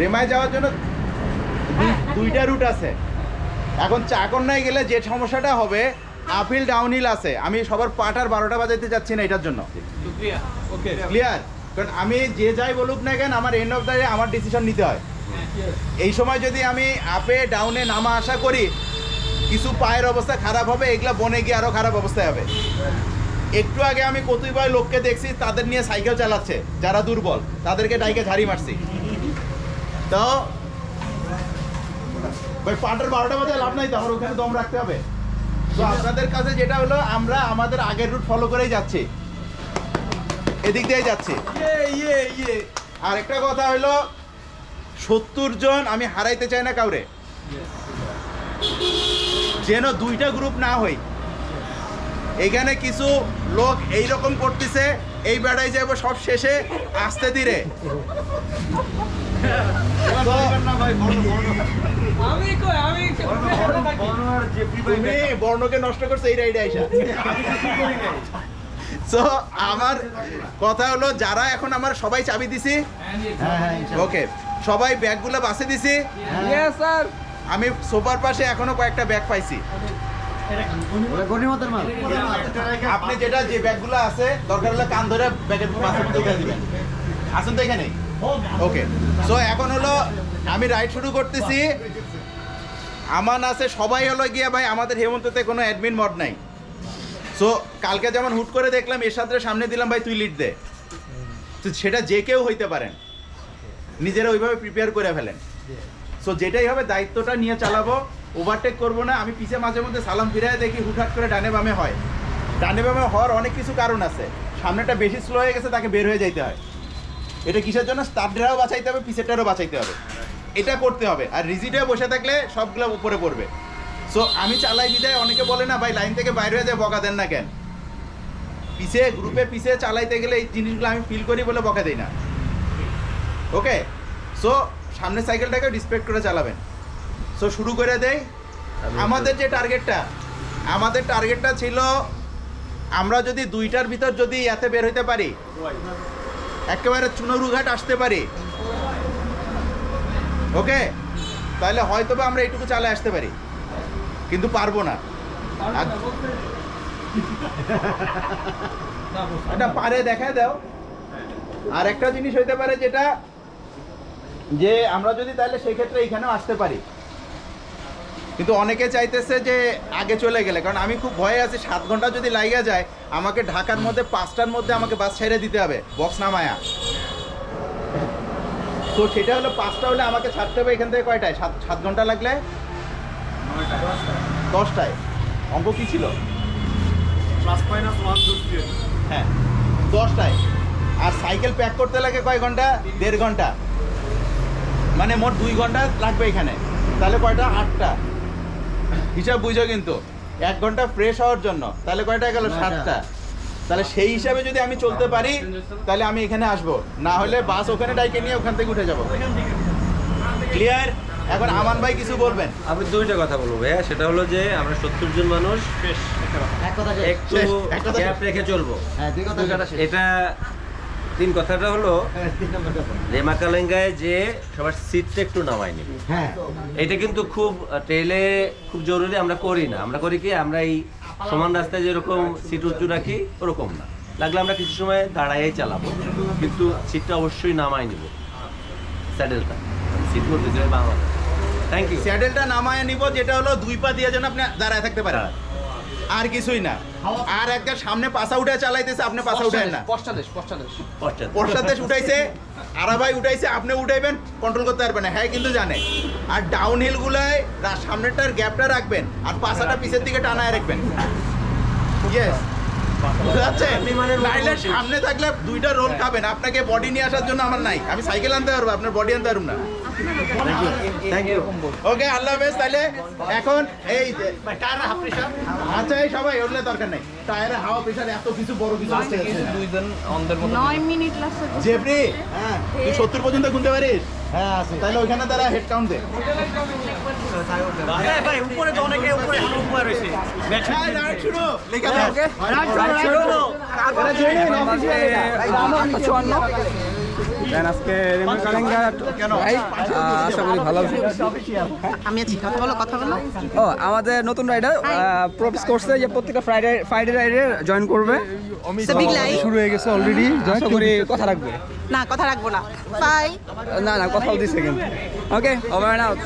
রেমায় যাওয়ার জন্য দুইটা রুট আছে। এখন চাকন্যায় গেলে যে সমস্যাটা হবে, আপহিল ডাউনহিল আছে। আমি সবার পাটার 12টা বাজাইতে যাচ্ছি না এটার জন্য। ক্লিয়ার? কারণ আমি যে যাই বলুক না কেন, আমার এন্ড অফ দ্য ডে আমার ডিসিশন নিতে হয়। এই সময় যদি আমি আপে ডাউনে নামা আশা করি, কিছু পায়ের অবস্থা খারাপ হবে, এগুলা বনে গিয়ে আরও খারাপ অবস্থায় হবে। একটু আগে আমি কতিপয় লোককে দেখছি তাদের নিয়ে সাইকেল চালাচ্ছে, যারা দুর্বল তাদেরকে ডাইকে ঝাড়ি মারছি। তো ভাই পাটার 12টা বাজে লাভ নাই তো, আমার ওখানে দম রাখতে হবে। তো আপনাদের কাছে যেটা হলো, আমরা আমাদের আগের রুট ফলো করেই যাচ্ছি, এদিক দিয়ে যাচ্ছি। আর একটা কথা হলো, 70 জন আমি হারাইতে চাই না কাউরে, যেন দুইটা গ্রুপ না হই। এখানে কিছু লোক এইরকম করতেছে, এই বেড়াই যাবো সব শেষে আসতে ধীরে। তুমি বর্ণকে নষ্ট করছো এই রাইডে আইসা। তো আমার কথা হলো, যারা এখন আমার সবাই চাবি দিছি, ওকে সবাই ব্যাগগুলো বাসে দিছি। আমি সোফার পাশে এখনো কয়েকটা ব্যাগ পাইছি। আপনি যেটা যে ব্যাগগুলো আছে, দরকার হলে কান ধরে ব্যাগের পাশে তুলে দিবেন। আসুন তো এখানে। ওকে, সো এখন হলো আমি রাইড শুরু করতেছি। আমান আছে, সবাই হলো গিয়া ভাই আমাদের হেমন্ততে কোনো অ্যাডমিন মড নাই। সো কালকে যেমন হুট করে দেখলাম এরশাদের সামনে দিলাম, ভাই তুই লিড দে, তো সেটা যে কেউ হইতে পারেন, নিজেরা ওইভাবে প্রিপেয়ার করে ফেলেন। সো যেটাই হবে দায়িত্বটা নিয়ে চালাবো, ওভারটেক করবো না। আমি পিছে মাঝে মধ্যে সালাম ফিরায় দেখি হুটহাট করে ডানে বামে হয়। ডানে বামে হওয়ার অনেক কিছু কারণ আছে। সামনেটা বেশি স্লো হয়ে গেছে, তাকে বের হয়ে যাইতে হয়। এটা কিসের জন্য? স্টার্টটারও বাঁচাইতে হবে, পিছেরটারও বাঁচাইতে হবে, এটা করতে হবে। আর রিজিডে বসে থাকলে সবগুলো উপরে পড়বে। সো আমি চালাই বিদায়, অনেকে বলে না ভাই লাইন থেকে বাইরে হয়ে যায়, বকা দেন না কেন? পিছে গ্রুপে পিছে চালাইতে গেলে এই জিনিসগুলো আমি ফিল করি বলে বকা দিই না। ওকে, সো সামনের সাইকেলটাকে রিসপেক্ট করে চালাবেন। সো শুরু করে দেই। আমাদের যে টার্গেটটা ছিল, আমরা যদি 2টার ভিতর যদি এতে বের হইতে পারি, একেবারে চুনরুঘাট আসতে পারি, ওকে, তাহলে হয়তো বা আমরা এইটুকু চালে আসতে পারি, কিন্তু পারবো না। এটা পারে দেখায় দাও। আর একটা জিনিস হইতে পারে যেটা, যে আমরা যদি তাহলে সেই ক্ষেত্রে এইখানেও আসতে পারি, কিন্তু অনেকে চাইতেছে যে আগে চলে গেলে, কারণ আমি খুব ভয়ে আছি 7 ঘন্টা যদি লাইগা যায়, আমাকে ঢাকার মধ্যে 5টার মধ্যে আমাকে বাস ছেড়ে দিতে হবে বক্স নামায়া। তো সেটা হলো 5টা হলে আমাকে ছাড়তে হবে এখান থেকে কয়টায়? 7 ঘন্টা লাগলে 10টায়। অঙ্ক কি ছিল? হ্যাঁ, 10টায়। আর সাইকেল প্যাক করতে লাগে কয় ঘন্টা? 1.5 ঘন্টা, মানে মোট 2 ঘন্টা লাগবে এখানে। তাহলে কয়টা? 8টা। হিসাব বুঝো কিন্তু, 1 ঘন্টা ফ্রেশ হওয়ার জন্য, তাহলে কয়টা গেল? 7টা। তাহলে সেই হিসাবে যদি আমি চলতে পারি, তাহলে আমি এখানে আসবো, না হলে বাস ওখানে ডাইকে নিয়ে ওখান থেকে উঠে যাবো। ক্লিয়ার? এখন আমান ভাই কিছু বলবেন। আমি 2টা কথা বলবো ভাইয়া, সেটা হলো যে আমরা 70 জন মানুষ একটু গ্যাপ রেখে চলবো। এটা 3 কথাটা হলো, রেমা কালেঙ্গায় যে সবার সিটটা একটু নামাই নিব। এটা কিন্তু খুব ট্রেলে খুব জরুরি। আমরা করি না, আমরা করি কি, আমরা এই সমান রাস্তায় যেরকম সিট উঁচু রাখি ওরকম না, লাগলে আমরা কিছু সময় দাঁড়াইয়াই চালাবো, কিন্তু সিটটা অবশ্যই নামাই নিব। স্যাডেলটা সিট করতে চাই বাংলাদেশ। Thank you. স্যাডেলটা নামায় নিব, যেটা হলো 2 পা দিয়ে যেন আপনি দাঁড়ায় থাকতে পারেন, আর কিছুই না। আর একটা সামনে পাশা উঠে চালাইতেছে, আপনি পাশা উঠায় না, পশ্চাদেশ উঠাইছে, আরাভাই উঠাইছে, আপনি উঠাইবেন, কন্ট্রোল করতে পারবেন না, হ্যাঁ কিন্তু জানে। আর ডাউন হিল গুলায় সামনেটার গ্যাপটা রাখবেন, আর পাশাটা পিছের দিকে টানায় রাখবেন। ইয়েস, নাইলে সামনে থাকলে 2টা রোল খাবেন। আপনাকে বডি নিয়ে আসার জন্য আমার নাই, আমি সাইকেল আনতে পারবো, আপনার বডি আনতে পারবো না। ওকে, আল্লাহ হাফেজ। তাহলে এখন এই আচ্ছা, এই সবাই উঠলে দরকার নেই, টায়ারে হাওয়া প্রেসার এত কিছু বড় কিছু আসছে। 9 মিনিট লাগছে। জেফরি, হ্যাঁ তুই 70 পর্যন্ত গুনতে পারিস? হ্যাঁ আছে। তাহলে ওইখানে তারা হেড কাউন্ট দে। ভাই উপরে তো অনেকে উপরে উপরে রয়েছে। হ্যাঁ, রাইট শুরু লেখা দাও। রাইট শুরু। দেন আজকে রেমা কালেঙ্গা রাইড আশা করি ভালো হবে। আমি আছি, কথা বলো। ও আমাদের নতুন রাইডার প্রমিস করছে যে প্রত্যেকটা ফ্রাইডে রাইডে জয়েন করবে। বিগ লাইফ শুরু হয়ে গেছে অলরেডি, আশা করি কথা রাখবে। না, কথা রাখবো না। বাই। না কথাও দিছে কিন্তু। ওকে, ওভার এন্ড আউট।